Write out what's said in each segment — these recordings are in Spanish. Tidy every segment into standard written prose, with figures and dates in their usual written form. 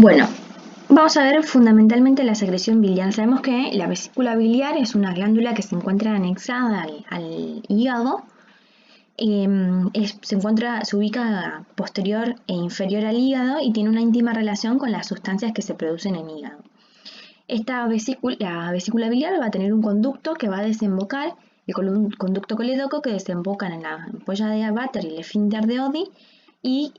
Bueno, vamos a ver fundamentalmente la secreción biliar. Sabemos que la vesícula biliar es una glándula que se encuentra anexada al hígado. Se ubica posterior e inferior al hígado y tiene una íntima relación con las sustancias que se producen en el hígado. La vesícula biliar va a tener un conducto que va a desembocar, el conducto colédoco que desemboca en la ampolla de Vater y el esfínter de Oddi, y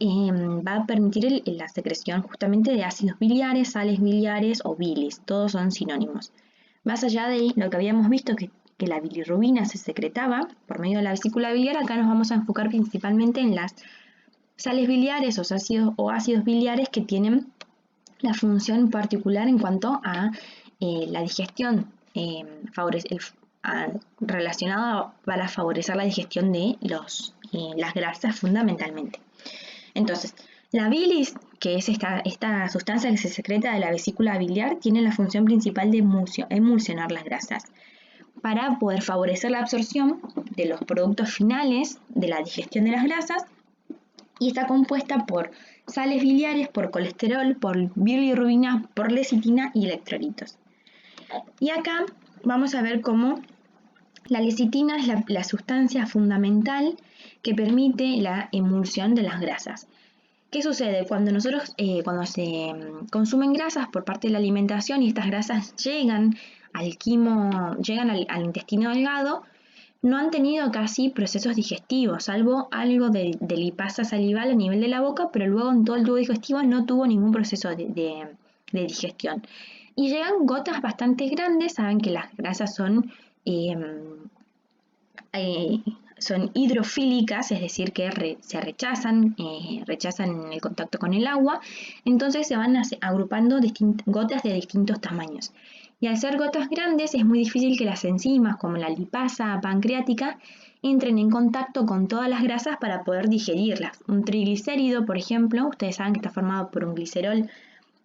va a permitir la secreción justamente de ácidos biliares, sales biliares o bilis. Todos son sinónimos. Más allá de lo que habíamos visto, que la bilirrubina se secretaba por medio de la vesícula biliar, acá nos vamos a enfocar principalmente en las sales biliares o ácidos biliares que tienen la función particular en cuanto a la digestión, relacionada para favorecer la digestión de las grasas fundamentalmente. Entonces, la bilis, que es esta sustancia que se secreta de la vesícula biliar, tiene la función principal de emulsionar las grasas para poder favorecer la absorción de los productos finales de la digestión de las grasas, y está compuesta por sales biliares, por colesterol, por bilirrubina, por lecitina y electrolitos. Y acá vamos a ver cómo la lecitina es la sustancia fundamental que permite la emulsión de las grasas. ¿Qué sucede? Cuando se consumen grasas por parte de la alimentación y estas grasas llegan al intestino delgado, no han tenido casi procesos digestivos, salvo algo de lipasa salival a nivel de la boca, pero luego en todo el tubo digestivo no tuvo ningún proceso de digestión. Y llegan gotas bastante grandes. Saben que las grasas son hidrofílicas, es decir, que se rechazan el contacto con el agua, entonces se van agrupando gotas de distintos tamaños. Y al ser gotas grandes es muy difícil que las enzimas, como la lipasa pancreática, entren en contacto con todas las grasas para poder digerirlas. Un triglicérido, por ejemplo, ustedes saben que está formado por un glicerol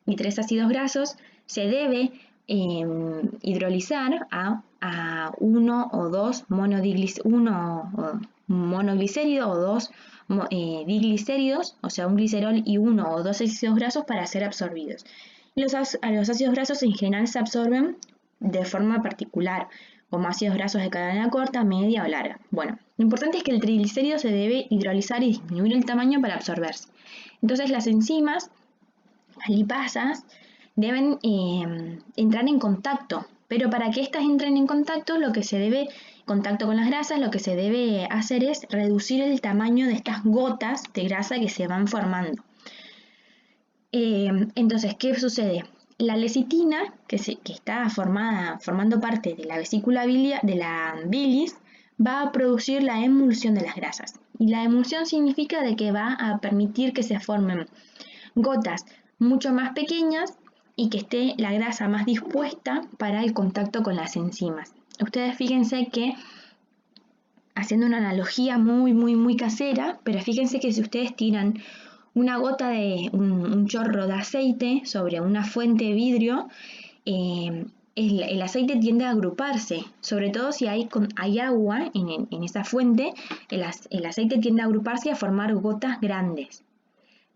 y 3 ácidos grasos, se debe hidrolizar a uno o dos monoglicéridos o dos diglicéridos, o sea, un glicerol y 1 o 2 ácidos grasos para ser absorbidos. Los ácidos grasos en general se absorben de forma particular, como ácidos grasos de cadena corta, media o larga. Bueno, lo importante es que el triglicérido se debe hidrolizar y disminuir el tamaño para absorberse. Entonces las enzimas, las lipasas, deben entrar en contacto, pero para que éstas entren en contacto, contacto con las grasas, lo que se debe hacer es reducir el tamaño de estas gotas de grasa que se van formando. Entonces, ¿qué sucede? La lecitina, que está formando parte de la vesícula de la bilis, va a producir la emulsión de las grasas. Y la emulsión significa de que va a permitir que se formen gotas mucho más pequeñas y que esté la grasa más dispuesta para el contacto con las enzimas. Ustedes fíjense que, haciendo una analogía muy casera, pero fíjense que si ustedes tiran una gota de un chorro de aceite sobre una fuente de vidrio, el aceite tiende a agruparse, sobre todo si hay agua en esa fuente, el aceite tiende a agruparse y a formar gotas grandes.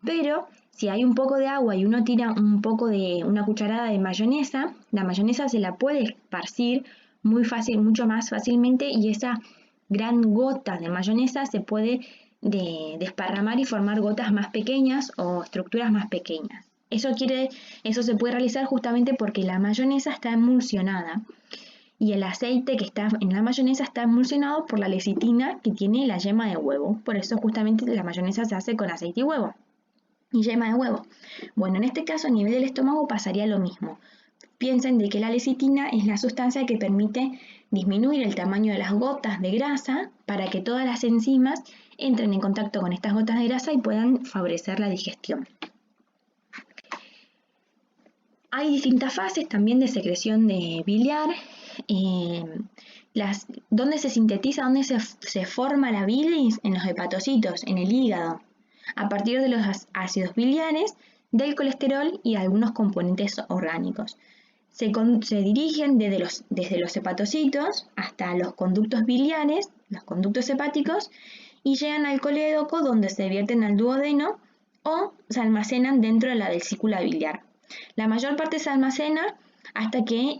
Pero si hay un poco de agua y uno tira una cucharada de mayonesa, la mayonesa se la puede esparcir mucho más fácilmente, y esa gran gota de mayonesa se puede desparramar y formar gotas más pequeñas o estructuras más pequeñas. Eso se puede realizar justamente porque la mayonesa está emulsionada y el aceite que está en la mayonesa está emulsionado por la lecitina que tiene la yema de huevo. Por eso justamente la mayonesa se hace con aceite y huevo y yema de huevo. Bueno, en este caso a nivel del estómago pasaría lo mismo. Piensen de que la lecitina es la sustancia que permite disminuir el tamaño de las gotas de grasa para que todas las enzimas entren en contacto con estas gotas de grasa y puedan favorecer la digestión. Hay distintas fases también de secreción de biliar. ¿Dónde se sintetiza, dónde se forma la bilis? En los hepatocitos, en el hígado, a partir de los ácidos biliares, del colesterol y algunos componentes orgánicos. Se dirigen desde los hepatocitos hasta los conductos biliares, los conductos hepáticos, y llegan al colédoco, donde se vierten al duodeno o se almacenan dentro de la vesícula biliar. La mayor parte se almacena hasta que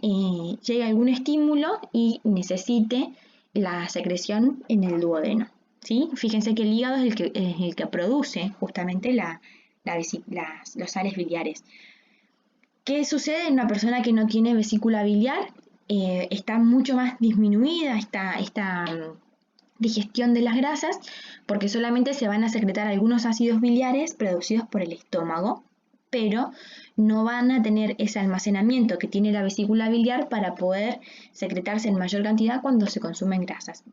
llegue algún estímulo y necesite la secreción en el duodeno, ¿sí? Fíjense que el hígado es el que produce justamente los sales biliares. ¿Qué sucede en una persona que no tiene vesícula biliar? Está mucho más disminuida esta digestión de las grasas, porque solamente se van a secretar algunos ácidos biliares producidos por el estómago, pero no van a tener ese almacenamiento que tiene la vesícula biliar para poder secretarse en mayor cantidad cuando se consumen grasas.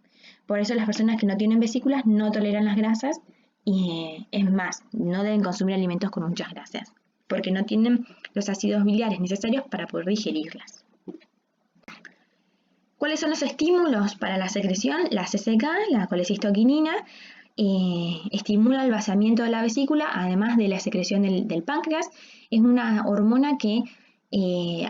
Por eso las personas que no tienen vesículas no toleran las grasas y es más, no deben consumir alimentos con muchas grasas, porque no tienen los ácidos biliares necesarios para poder digerirlas. ¿Cuáles son los estímulos para la secreción? La CCK, la colecistoquinina, estimula el vaciamiento de la vesícula, además de la secreción del páncreas. Es una hormona que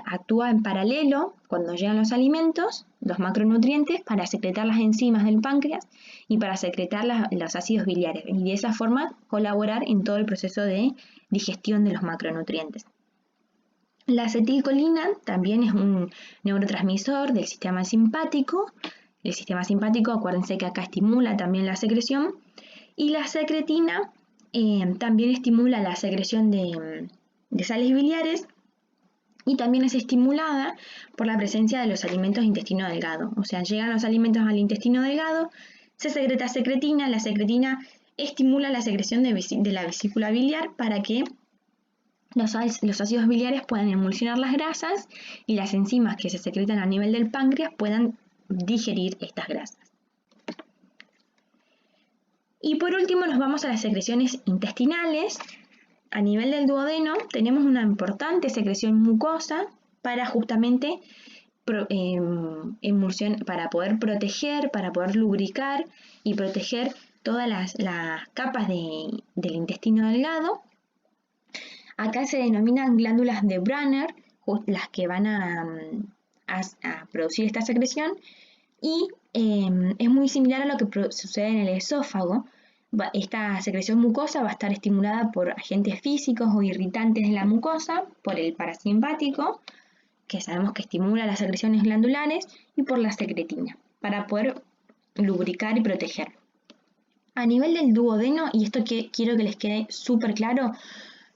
actúa en paralelo cuando llegan los alimentos, los macronutrientes, para secretar las enzimas del páncreas y para secretar los ácidos biliares, y de esa forma colaborar en todo el proceso de digestión de los macronutrientes. La acetilcolina también es un neurotransmisor del sistema simpático. El sistema simpático, acuérdense que acá estimula también la secreción. Y la secretina también estimula la secreción de sales biliares y también es estimulada por la presencia de los alimentos de intestino delgado. O sea, llegan los alimentos al intestino delgado, se secreta secretina, la secretina estimula la secreción de la vesícula biliar para que los ácidos biliares puedan emulsionar las grasas y las enzimas que se secretan a nivel del páncreas puedan digerir estas grasas. Y por último nos vamos a las secreciones intestinales. A nivel del duodeno tenemos una importante secreción mucosa para justamente para poder proteger, para poder lubricar y proteger todas las capas del intestino delgado. Acá se denominan glándulas de Brunner, las que van a producir esta secreción, y es muy similar a lo que sucede en el esófago. Esta secreción mucosa va a estar estimulada por agentes físicos o irritantes de la mucosa, por el parasimpático, que sabemos que estimula las secreciones glandulares, y por la secretina, para poder lubricar y proteger. A nivel del duodeno, y esto quiero que les quede súper claro,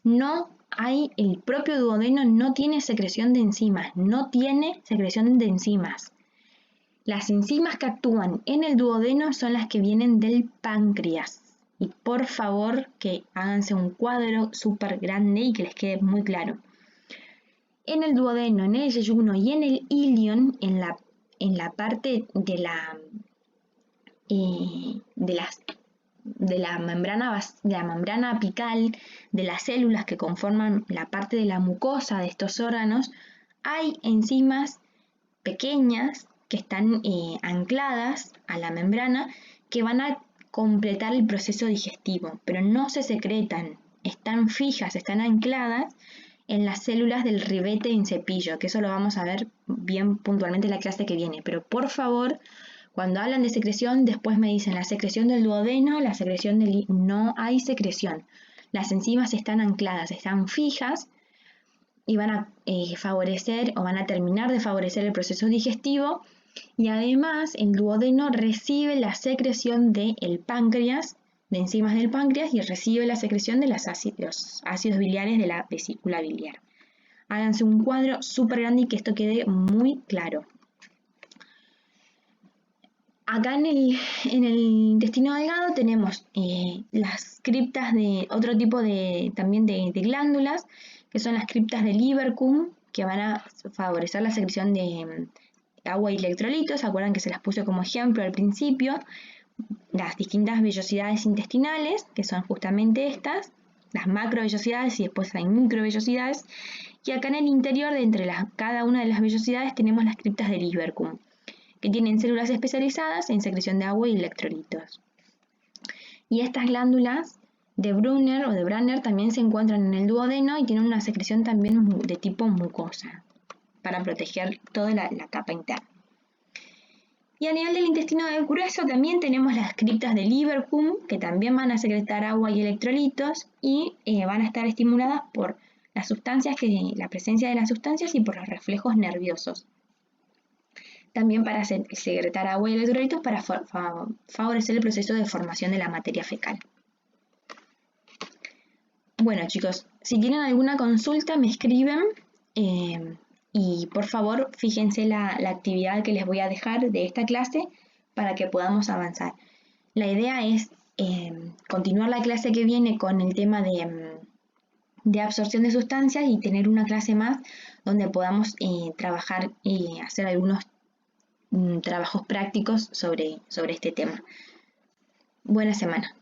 el propio duodeno no tiene secreción de enzimas, Las enzimas que actúan en el duodeno son las que vienen del páncreas. Y por favor que háganse un cuadro súper grande y que les quede muy claro. En el duodeno, en el yeyuno y en el ilion, en la parte de la membrana apical de las células que conforman la parte de la mucosa de estos órganos, hay enzimas pequeñas que están ancladas a la membrana que van a completar el proceso digestivo, pero no se secretan, están fijas, están ancladas en las células del ribete en cepillo, que eso lo vamos a ver bien puntualmente en la clase que viene, pero por favor, cuando hablan de secreción, después me dicen la secreción del duodeno, la secreción no hay secreción. Las enzimas están ancladas, están fijas y van a favorecer o van a terminar de favorecer el proceso digestivo, y además el duodeno recibe la secreción del páncreas, de enzimas del páncreas, y recibe la secreción de los ácidos biliares de la vesícula biliar. Háganse un cuadro súper grande y que esto quede muy claro. Acá en el intestino delgado tenemos las criptas de otro tipo también de glándulas, que son las criptas de Lieberkühn, que van a favorecer la secreción de agua y electrolitos. Acuerdan que se las puse como ejemplo al principio. Las distintas vellosidades intestinales, que son justamente estas, las macrovellosidades, y después hay microvellosidades. Y acá en el interior, entre cada una de las vellosidades, tenemos las criptas de Lieberkühn, que tienen células especializadas en secreción de agua y electrolitos. Y estas glándulas de Brunner o de Brunner también se encuentran en el duodeno y tienen una secreción también de tipo mucosa, para proteger toda la capa interna. Y a nivel del intestino grueso también tenemos las criptas de Lieberkühn, que también van a secretar agua y electrolitos y van a estar estimuladas por las sustancias, la presencia de las sustancias y por los reflejos nerviosos. También para secretar agua y electrolitos para favorecer el proceso de formación de la materia fecal. Bueno chicos, si tienen alguna consulta me escriben y por favor fíjense la actividad que les voy a dejar de esta clase para que podamos avanzar. La idea es continuar la clase que viene con el tema de absorción de sustancias y tener una clase más donde podamos trabajar y hacer algunos trabajos prácticos sobre este tema. Buena semana.